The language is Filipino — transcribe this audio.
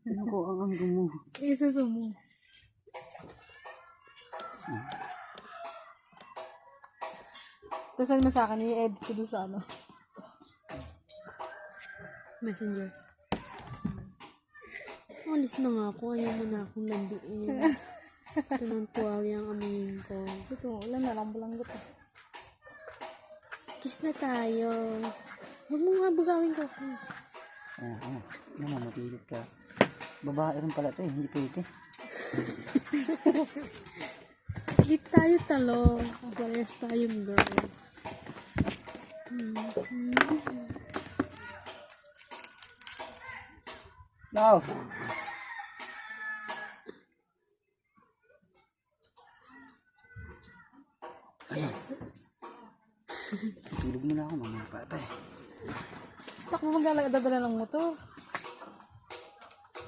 Ano ko ang anggo mo? Isuso mo. Tapos saan mo sa akin, i-edit ko doon sa ano. Messenger. Alis na nga ako. Ayaw mo na akong nandiin. Ito ng tuwalya ang amuyin ko. Ito, ulan na lang. Balanggot ah. Kiss na tayo. Huwag mo nga bugawin ko. Mamapilit ka. Babae rin pala ito eh. Hindi pwede. Git tayo talo. Parehas tayong girl. No! Tulog muna ako, mamaya pa tayo. Sak mo magdadala ng motor.